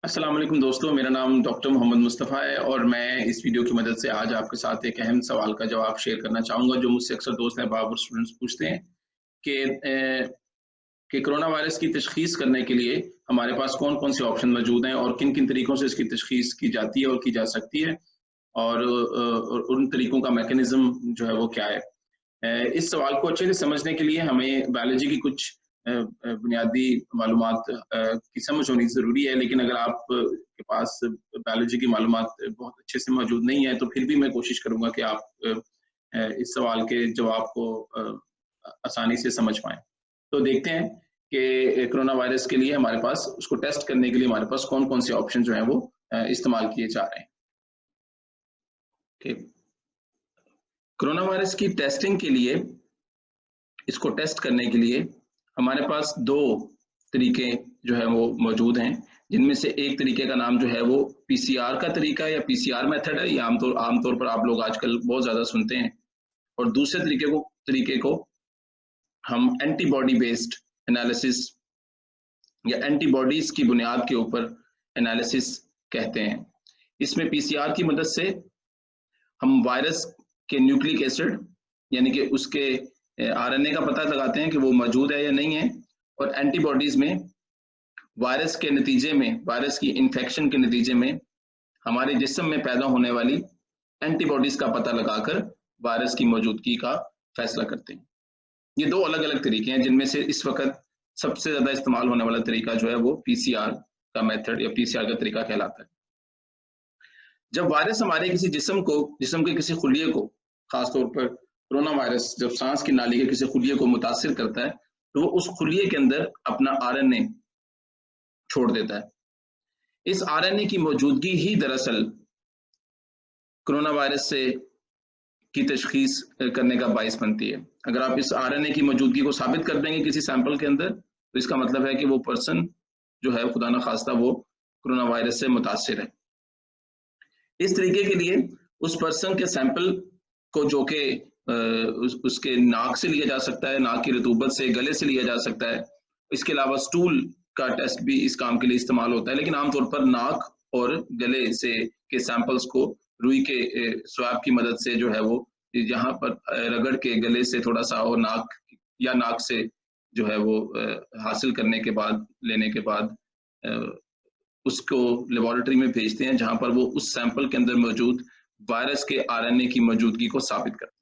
अस्सलाम वालेकुम दोस्तों, मेरा नाम डॉक्टर मोहम्मद मुस्तफ़ा है और मैं इस वीडियो की मदद से आज आपके साथ एक अहम सवाल का जवाब शेयर करना चाहूँगा, जो मुझसे अक्सर दोस्त अहबाब और स्टूडेंट्स पूछते हैं कि कोरोना वायरस की तशख़ीस करने के लिए हमारे पास कौन-कौन से ऑप्शन मौजूद हैं और किन-किन तरीकों से इसकी तशख़ीस की जाती है और की जा सकती है और उन तरीकों का मैकेनिज़्म जो है वो क्या है? इस सवाल को अच्छे से समझने के लिए हमें बायोलॉजी की कुछ बुनियादी मालूमात की समझ होनी ज़रूरी है, लेकिन अगर आप के पास बायोलॉजी की मालूमात बहुत अच्छे से मौजूद नहीं है, तो फिर भी मैं कोशिश करूँगा कि आप इस सवाल के जवाब को आसानी से समझ पाएँ। तो देखते हैं कि कोरोना वायरस के लिए हमारे पास उसको टेस्ट करने के लिए हमारे पास कौन-कौन से ऑप्शन जो हैं वो इस्तेमाल किए जा रहे हैं। ठीक। कोरोना वायरस की टेस्टिंग के लिए इसको टेस्ट करने के लिए हमारे पास 2 तरीके जो है वो मौजूद हैं, जिनमें से एक तरीके का नाम जो है वो पीसीआर का तरीका है या पीसीआर मेथड है। ये आमतौर पर आप लोग आजकल बहुत ज़्यादा सुनते हैं और दूसरे तरीके को हम एंटीबॉडी बेस्ड एनालिसिस या एंटीबॉडीज़ की बुनियाद के ऊपर एनालिसिस कहते हैं। इसमें पीसीआर की मदद से हम वायरस के न्यूक्लिक एसिड यानी कि उसके आरएनए का पता लगाते हैं कि वो मौजूद है या नहीं है, और एंटीबॉडीज में वायरस के नतीजे में, वायरस की इन्फेक्शन के नतीजे में हमारे जिस्म में पैदा होने वाली एंटीबॉडीज का पता लगाकर वायरस की मौजूदगी का फैसला करते हैं। ये 2 अलग-अलग तरीके हैं, जिनमें से इस वक्त सबसे ज्यादा इस्तेमाल होने वाला तरीका जो है वो पीसीआर का मेथड या पीसीआर का तरीका कहलाता है। जब वायरस हमारे किसी जिस्म के किसी खुलिये को, खासतौर पर कोरोना वायरस जब सांस की नाली के किसी खुलिये को मुतासिर करता है, तो वो उस खुलिये के अंदर अपना आरएनए छोड़ देता है। इस आरएनए की मौजूदगी ही दरअसल कोरोना वायरस से की तशखीस करने का बाइस बनती है। अगर आप इस आरएनए की मौजूदगी को साबित कर देंगे किसी सैंपल के अंदर, तो इसका मतलब है कि वो पर्सन जो है खुदा ना खास्ता वो कोरोना वायरस से मुतासिर है। इस तरीके के लिए उस पर्सन के सैंपल को, जो कि उसके नाक से लिया जा सकता है, नाक की रतूबत से, गले से लिया जा सकता है। इसके अलावा स्टूल का टेस्ट भी इस काम के लिए इस्तेमाल होता है, लेकिन आमतौर पर नाक और गले से के सैंपल्स को रुई के स्वैब की मदद से जो है वो यहाँ पर रगड़ के गले से थोड़ा सा और नाक से जो है वो हासिल करने के बाद, लेने के बाद उसको लेबोरेटरी में भेजते हैं, जहां पर वो उस सैंपल के अंदर मौजूद वायरस के आरएनए की मौजूदगी को साबित करते हैं।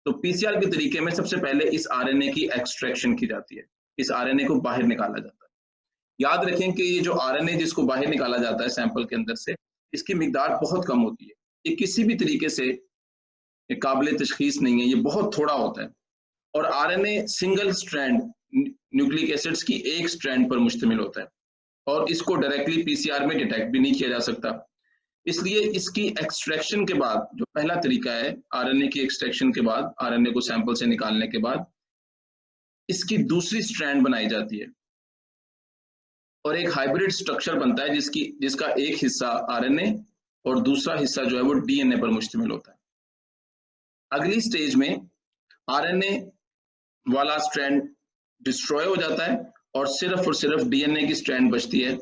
तो पीसीआर के तरीके में सबसे पहले इस आरएनए की एक्सट्रैक्शन की जाती है, इस आरएनए को बाहर निकाला जाता है। याद रखें कि ये जो आरएनए जिसको बाहर निकाला जाता है सैंपल के अंदर से, इसकी मिकदार बहुत कम होती है। ये किसी भी तरीके से काबिल तशखीस नहीं है, ये बहुत थोड़ा होता है। और RNA single strand nucleic acids की एक स्ट्रैंड पर मुश्तमिल होता है और इसको डायरेक्टली पीसीआर में डिटेक्ट भी नहीं किया जा सकता। इसलिए इसकी एक्सट्रैक्शन के बाद, जो पहला तरीका है आरएनए की एक्सट्रैक्शन के बाद, आरएनए को सैंपल से निकालने के बाद इसकी दूसरी स्ट्रैंड बनाई जाती है और एक हाइब्रिड स्ट्रक्चर बनता है जिसका एक हिस्सा आरएनए और दूसरा हिस्सा जो है वो डीएनए पर मुश्तमिल होता है। अगली स्टेज में आरएनए वाला स्ट्रैंड डिस्ट्रॉय हो जाता है और सिर्फ डीएनए की स्ट्रैंड बचती है,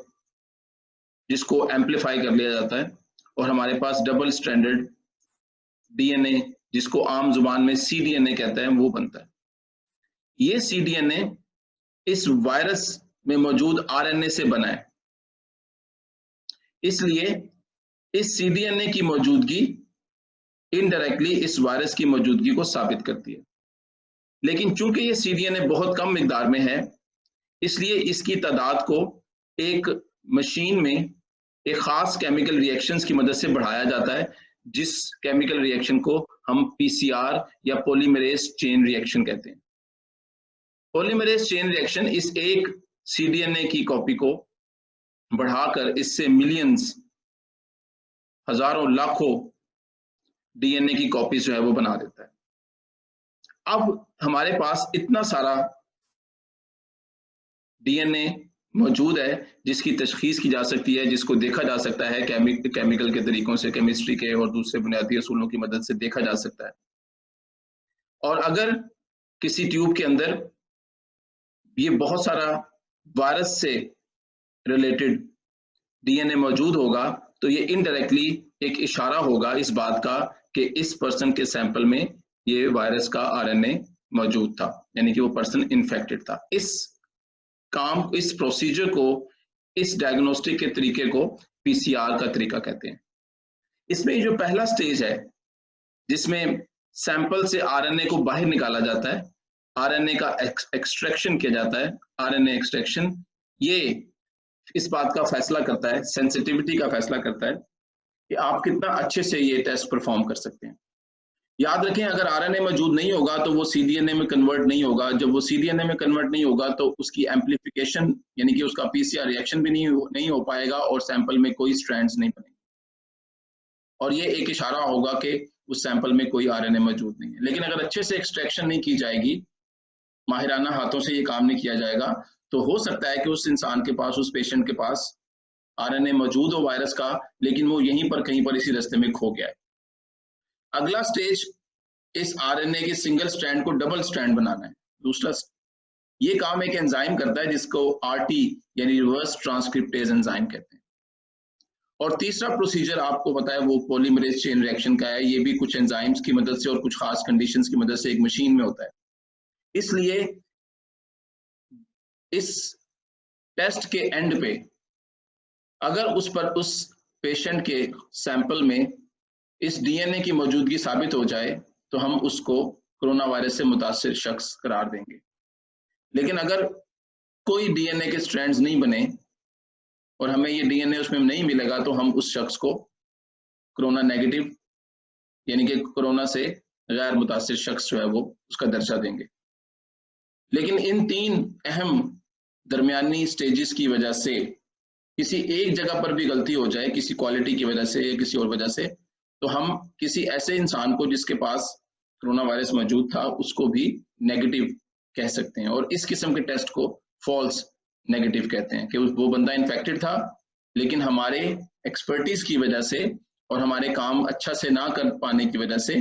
जिसको एम्पलीफाई कर लिया जाता है और हमारे पास डबल स्ट्रैंडेड डीएनए, जिसको आम जुबान में सीडीएनए कहते हैं, वो बनता है। ये सीडीएनए इस वायरस में मौजूद आरएनए से बना है, इसलिए इस सीडीएनए की मौजूदगी इनडायरेक्टली इस वायरस की मौजूदगी को साबित करती है। लेकिन चूंकि ये सीडीएनए बहुत कम मिकदार में है, इसलिए इसकी तादाद को एक मशीन में एक खास केमिकल रिएक्शंस की मदद से बढ़ाया जाता है, जिस केमिकल रिएक्शन को हम पीसीआर या पॉलीमरेज चेन रिएक्शन कहते हैं। पॉलीमरेज चेन रिएक्शन इस एक सीडीएनए की कॉपी को बढ़ाकर इससे मिलियंस, हजारों, लाखों डीएनए की कॉपी जो है वो बना देता है। अब हमारे पास इतना सारा डीएनए मौजूद है जिसकी तशखीस की जा सकती है, जिसको देखा जा सकता है केमिकल के तरीकों से, केमिस्ट्री के और दूसरे बुनियादी असूलों की मदद से देखा जा सकता है। और अगर किसी ट्यूब के अंदर ये बहुत सारा वायरस से रिलेटेड डीएनए मौजूद होगा तो ये इनडायरेक्टली एक इशारा होगा इस बात का कि इस पर्सन के सैंपल में ये वायरस का आरएनए मौजूद था, यानी कि वो पर्सन इन्फेक्टेड था। इस प्रोसीजर को, इस डायग्नोस्टिक के तरीके को पीसीआर का तरीका कहते हैं। इसमें जो पहला स्टेज है जिसमें सैंपल से आरएनए को बाहर निकाला जाता है, आरएनए का एक्सट्रैक्शन किया जाता है, आरएनए एक्सट्रैक्शन ये इस बात का फैसला करता है, सेंसिटिविटी का फैसला करता है कि आप कितना अच्छे से ये टेस्ट परफॉर्म कर सकते हैं। याद रखें, अगर आरएनए मौजूद नहीं होगा तो वो सीडीएनए में कन्वर्ट नहीं होगा। जब वो सीडीएनए में कन्वर्ट नहीं होगा तो उसकी एम्प्लीफिकेशन यानी कि उसका पीसीआर रिएक्शन भी नहीं हो पाएगा और सैंपल में कोई स्ट्रैंड्स नहीं बनेंगे और ये एक इशारा होगा कि उस सैंपल में कोई आरएनए मौजूद नहीं है। लेकिन अगर अच्छे से एक्सट्रैक्शन नहीं की जाएगी, माहिराना हाथों से ये काम नहीं किया जाएगा, तो हो सकता है कि उस इंसान के पास, उस पेशेंट के पास आरएनए मौजूद हो वायरस का, लेकिन वो यहीं पर कहीं पर इसी रास्ते में खो गया है। अगला स्टेज इस आरएनए के सिंगल स्ट्रैंड को डबल स्ट्रैंड बनाना है। दूसरा ये काम एक एंजाइम करता है जिसको आरटी यानी रिवर्स ट्रांसक्रिप्टेज एंजाइम कहते हैं। और तीसरा प्रोसीजर आपको पता है वो पॉलीमरेज चेन रिएक्शन का है। ये भी कुछ एंजाइम्स की मदद से और कुछ खास कंडीशंस की मदद से एक मशीन में होता है। इसलिए इस टेस्ट के एंड पे अगर उस पेशेंट के सैंपल में इस डीएनए की मौजूदगी साबित हो जाए तो हम उसको कोरोना वायरस से मुतासिर शख्स करार देंगे। लेकिन अगर कोई डीएनए के स्ट्रैंड्स नहीं बने और हमें ये डीएनए उसमें नहीं मिलेगा तो हम उस शख्स को कोरोना नेगेटिव यानी कि कोरोना से गैर मुतासिर शख्स जो है वो उसका दर्जा देंगे। लेकिन इन तीन अहम दरमियानी स्टेजेस की वजह से किसी एक जगह पर भी गलती हो जाए, किसी क्वालिटी की वजह से या किसी और वजह से, तो हम किसी ऐसे इंसान को जिसके पास कोरोना वायरस मौजूद था उसको भी नेगेटिव कह सकते हैं। और इस किस्म के टेस्ट को फॉल्स नेगेटिव कहते हैं कि वो बंदा इन्फेक्टेड था, लेकिन हमारे एक्सपर्टीज की वजह से और हमारे काम अच्छा से ना कर पाने की वजह से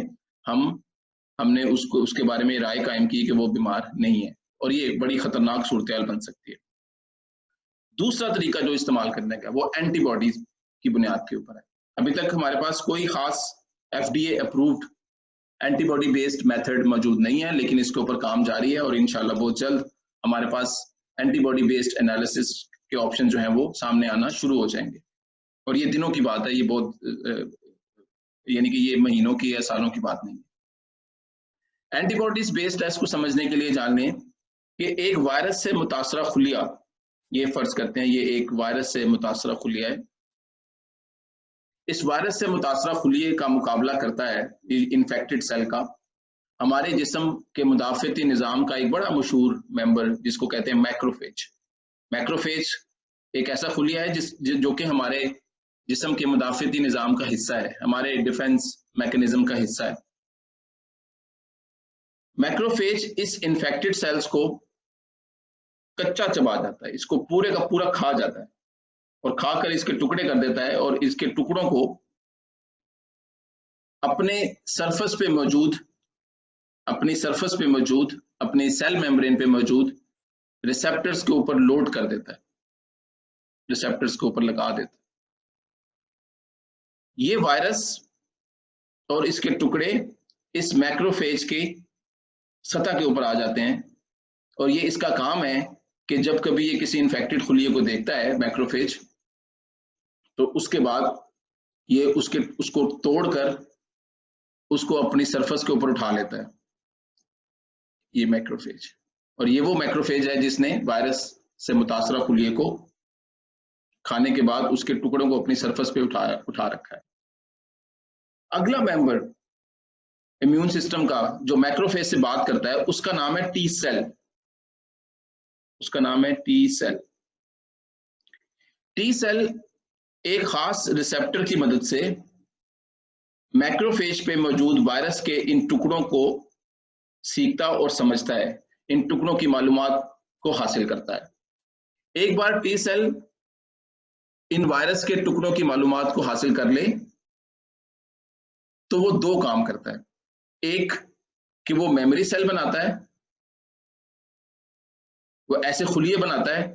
हमने उसके बारे में राय कायम की कि वो बीमार नहीं है, और ये बड़ी खतरनाक सूरत हाल बन सकती है। दूसरा तरीका जो इस्तेमाल करने का वो एंटीबॉडीज की बुनियाद के ऊपर है। अभी तक हमारे पास कोई खास FDA approved antibody based method मौजूद नहीं है, लेकिन इसके ऊपर काम जारी है और इंशाल्लाह बहुत जल्द हमारे पास एंटीबॉडी बेस्ड एनालिसिस के ऑप्शन जो हैं वो सामने आना शुरू हो जाएंगे। और ये दिनों की बात है, ये बहुत यानी कि ये महीनों की या सालों की बात नहीं है। एंटीबॉडीज बेस्ड टेस्ट को समझने के लिए जान लें कि एक वायरस से मुतासरा खुलिया, ये फर्ज करते हैं ये एक वायरस से मुतासरा खुलिया है, इस वायरस से मुतासरा खुलिये का मुकाबला करता है इन्फेक्टेड सेल का हमारे जिस्म के मुदाफ़ती निज़ाम का एक बड़ा मशहूर मेंबर जिसको कहते हैं मैक्रोफेज। मैक्रोफेज एक ऐसा खुलिया है जो कि हमारे जिस्म के मुदाफ़ती निज़ाम का हिस्सा है, हमारे डिफेंस मैकेनिज्म का हिस्सा है। मैक्रोफेज इस इन्फेक्टेड सेल्स को कच्चा चबा जाता है, इसको पूरे का पूरा खा जाता है और खाकर इसके टुकड़े कर देता है और इसके टुकड़ों को अपनी सरफेस पे मौजूद अपनी सेल मेम्ब्रेन पे मौजूद रिसेप्टर्स के ऊपर लोड कर देता है, रिसेप्टर्स के ऊपर लगा देता है। ये वायरस और इसके टुकड़े इस मैक्रोफेज की सतह के ऊपर आ जाते हैं और ये इसका काम है कि जब कभी ये किसी इन्फेक्टेड खुलिये को देखता है मैक्रोफेज, तो उसके बाद ये उसको तोड़कर उसको अपनी सरफेस के ऊपर उठा लेता है ये मैक्रोफेज। और ये वो मैक्रोफेज है जिसने वायरस से मुतासरा खुलिये को खाने के बाद उसके टुकड़ों को अपनी सरफेस पे उठा रखा है। अगला मेंबर इम्यून सिस्टम का जो मैक्रोफेज से बात करता है उसका नाम है टी सेल। उसका नाम है टी सेल। टी सेल एक खास रिसेप्टर की मदद से मैक्रोफेज पे मौजूद वायरस के इन टुकड़ों को सीखता और समझता है, इन टुकड़ों की मालूमात को हासिल करता है। एक बार टी सेल इन वायरस के टुकड़ों की मालूमात को हासिल कर ले तो वो दो काम करता है। एक कि वो मेमोरी सेल बनाता है, वो ऐसे खुलिये बनाता है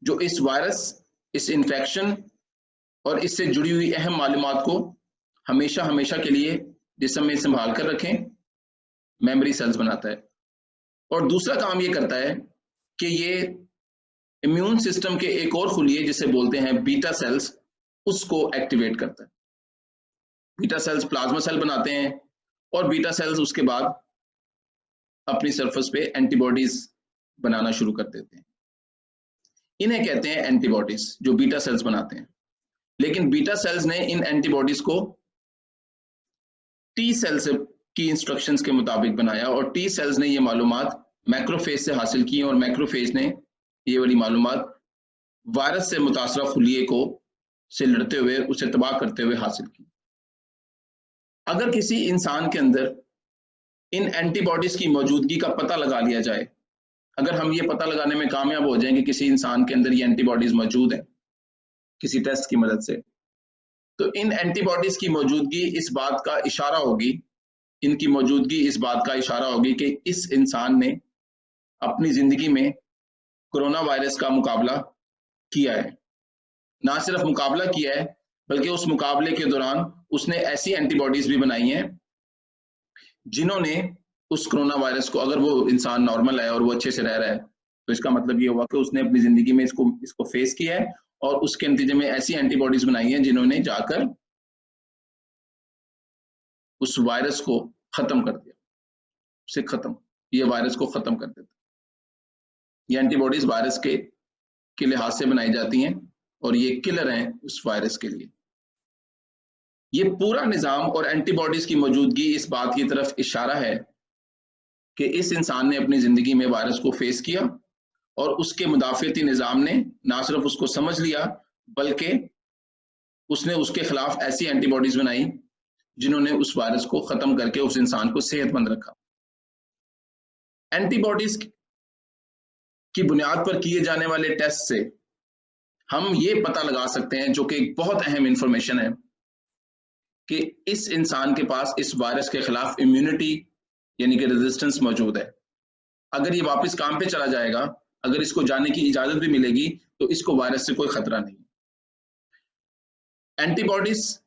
जो इस वायरस इस इन्फेक्शन और इससे जुड़ी हुई अहम मालूमात को हमेशा हमेशा के लिए जिस्म में संभाल कर रखें, मेमोरी सेल्स बनाता है। और दूसरा काम ये करता है कि ये इम्यून सिस्टम के एक और खुलिए जिसे बोलते हैं बीटा सेल्स, उसको एक्टिवेट करता है। बीटा सेल्स प्लाज्मा सेल बनाते हैं और बीटा सेल्स उसके बाद अपनी सरफेस पे एंटीबॉडीज बनाना शुरू कर देते हैं। इन्हें कहते हैं एंटीबॉडीज, जो बीटा सेल्स बनाते हैं। लेकिन बीटा सेल्स ने इन एंटीबॉडीज को टी सेल्स की इंस्ट्रक्शंस के मुताबिक बनाया और टी सेल्स ने ये मालूमात मैक्रोफेज से हासिल की और मैक्रोफेज ने ये वाली मालूमात वायरस से मुतासरा खुलिए को से लड़ते हुए उसे तबाह करते हुए हासिल की। अगर किसी इंसान के अंदर इन एंटीबॉडीज की मौजूदगी का पता लगा लिया जाए, अगर हम ये पता लगाने में कामयाब हो जाएं कि किसी इंसान के अंदर ये एंटीबॉडीज मौजूद है किसी टेस्ट की मदद से, तो इन एंटीबॉडीज की मौजूदगी इस बात का इशारा होगी, इनकी मौजूदगी इस बात का इशारा होगी कि इस इंसान ने अपनी जिंदगी में कोरोना वायरस का मुकाबला किया है। ना सिर्फ मुकाबला किया है बल्कि उस मुकाबले के दौरान उसने ऐसी एंटीबॉडीज भी बनाई हैं जिन्होंने उस कोरोना वायरस को, अगर वो इंसान नॉर्मल है और वो अच्छे से रह रहा है, तो इसका मतलब ये हुआ कि उसने अपनी जिंदगी में इसको फेस किया है और उसके नतीजे में ऐसी एंटीबॉडीज बनाई हैं जिन्होंने जाकर उस वायरस को खत्म कर दिया, उसे खत्म, ये वायरस को खत्म कर देता। ये एंटीबॉडीज वायरस के लिहाज से बनाई जाती हैं और ये किलर हैं उस वायरस के लिए। ये पूरा निजाम और एंटीबॉडीज की मौजूदगी इस बात की तरफ इशारा है कि इस इंसान ने अपनी जिंदगी में वायरस को फेस किया और उसके मुदाफियती निजाम ने ना सिर्फ उसको समझ लिया बल्कि उसने उसके खिलाफ ऐसी एंटीबॉडीज बनाई जिन्होंने उस वायरस को खत्म करके उस इंसान को सेहतमंद रखा। एंटीबॉडीज की बुनियाद पर किए जाने वाले टेस्ट से हम ये पता लगा सकते हैं, जो कि एक बहुत अहम इंफॉर्मेशन है, कि इस इंसान के पास इस वायरस के खिलाफ इम्यूनिटी यानी कि रेजिस्टेंस मौजूद है। अगर ये वापस काम पे चला जाएगा, अगर इसको जाने की इजाजत भी मिलेगी, तो इसको वायरस से कोई खतरा नहीं। एंटीबॉडीज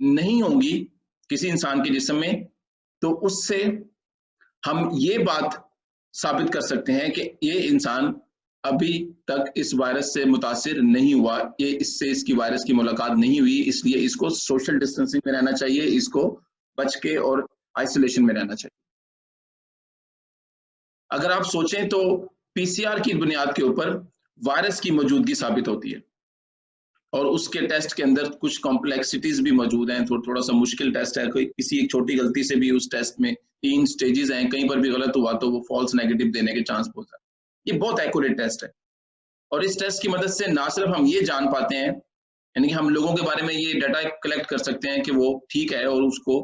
नहीं होंगी किसी इंसान के जिस्म में, तो उससे हम ये बात साबित कर सकते हैं कि ये इंसान अभी तक इस वायरस से मुतासिर नहीं हुआ, ये इससे इसकी वायरस की मुलाकात नहीं हुई, इसलिए इसको सोशल डिस्टेंसिंग में रहना चाहिए, इसको बच के और आइसोलेशन में रहना चाहिए। अगर आप सोचें तो पीसीआर की बुनियाद के ऊपर वायरस की मौजूदगी साबित होती है और उसके टेस्ट के अंदर कुछ कॉम्प्लेक्सिटीज भी मौजूद हैं, थोड़ा सा मुश्किल टेस्ट है, कोई किसी एक छोटी गलती से भी उस टेस्ट में 3 स्टेजेस हैं, कहीं पर भी गलत हुआ तो वो फॉल्स नेगेटिव देने के चांस बहुत है। ये बहुत एक्यूरेट टेस्ट है और इस टेस्ट की मदद से ना सिर्फ हम ये जान पाते हैं, यानी कि हम लोगों के बारे में ये डाटा कलेक्ट कर सकते हैं कि वो ठीक है और उसको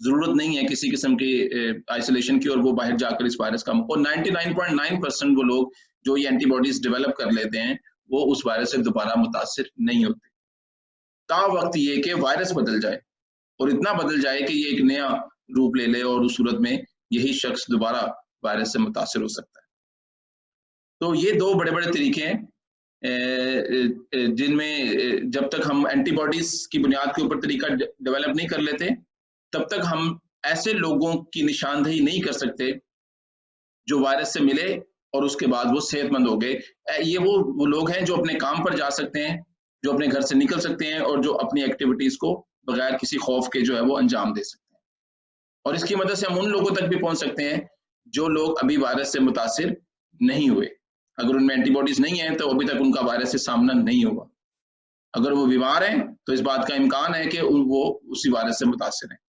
जरूरत नहीं है किसी किस्म की आइसोलेशन की और वो बाहर जाकर इस वायरस का, और 99.9% वो लोग जो ये एंटीबॉडीज डेवलप कर लेते हैं वो उस वायरस से दोबारा मुतासिर नहीं होते। ता वक्त ये कि वायरस बदल जाए और इतना बदल जाए कि ये एक नया रूप ले ले और उस सूरत में यही शख्स दोबारा वायरस से मुतासिर हो सकता है। तो ये 2 बड़े बड़े तरीके हैं जिनमें जब तक हम एंटीबॉडीज की बुनियाद के ऊपर तरीका डेवलप नहीं कर लेते तब तक हम ऐसे लोगों की निशानदेही नहीं कर सकते जो वायरस से मिले और उसके बाद वो सेहतमंद हो गए। ये वो लोग हैं जो अपने काम पर जा सकते हैं, जो अपने घर से निकल सकते हैं और जो अपनी एक्टिविटीज को बगैर किसी खौफ के जो है वो अंजाम दे सकते हैं। और इसकी मदद से हम उन लोगों तक भी पहुंच सकते हैं जो लोग अभी वायरस से मुतासिर नहीं हुए। अगर उनमें एंटीबॉडीज नहीं है तो अभी तक उनका वायरस से सामना नहीं होगा। अगर वो बीमार हैं तो इस बात का इम्कान है कि वो उसी वायरस से मुतासिर हैं।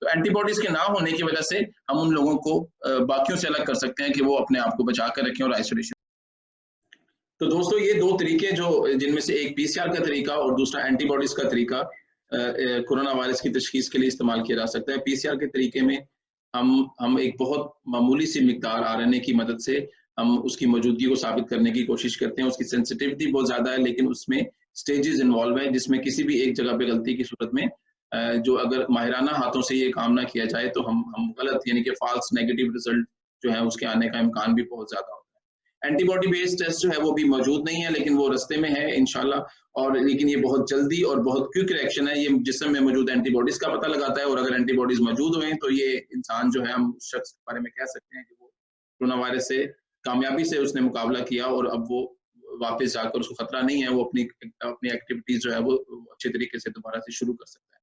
तो एंटीबॉडीज के ना होने की वजह से हम उन लोगों को बाकियों से अलग कर सकते हैं कि वो अपने आप को बचा कर रखें और आइसोलेशन। तो दोस्तों ये 2 तरीके जो जिनमें से एक पीसीआर का तरीका और दूसरा एंटीबॉडीज का तरीका कोरोना वायरस की तशखीस के लिए इस्तेमाल किया जा सकता है। पीसीआर के तरीके में हम एक बहुत मामूली सी मिकदार आरएनए की मदद से हम उसकी मौजूदगी को साबित करने की कोशिश करते हैं। उसकी सेंसिटिविटी बहुत ज्यादा है लेकिन उसमें स्टेजेस इन्वॉल्व है जिसमें किसी भी एक जगह पे गलती की सूरत में जो अगर माहिराना हाथों से ये काम ना किया जाए तो हम गलत यानी कि फॉल्स नेगेटिव रिजल्ट जो है उसके आने का इम्कान भी बहुत ज्यादा होता है। एंटीबॉडी बेस्ड टेस्ट जो है वो भी मौजूद नहीं है, लेकिन वो रास्ते में है इंशाल्लाह। और लेकिन ये बहुत जल्दी और बहुत क्विक रिएक्शन है, ये जिस्म में मौजूद एंटीबॉडीज का पता लगाता है, और अगर एंटीबॉडीज मौजूद हुए तो ये इंसान जो है, हम शख्स के बारे में कह सकते हैं कि वो कोरोना वायरस से कामयाबी से उसने मुकाबला किया, और अब वो वापस जाकर उसको खतरा नहीं है, वो अपनी अपनी एक्टिविटीज जो है वो अच्छे तरीके से दोबारा से शुरू कर सकता है।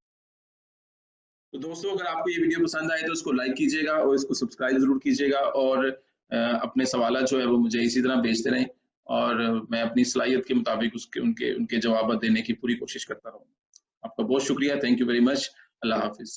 तो दोस्तों, अगर आपको ये वीडियो पसंद आए तो उसको लाइक कीजिएगा और इसको सब्सक्राइब जरूर कीजिएगा, और अपने सवाल जो है वो मुझे इसी तरह भेजते रहें, और मैं अपनी सलाहियत के मुताबिक उसके उनके उनके जवाब देने की पूरी कोशिश करता रहूँगा। आपका बहुत शुक्रिया, thank you very much. Allah Hafiz.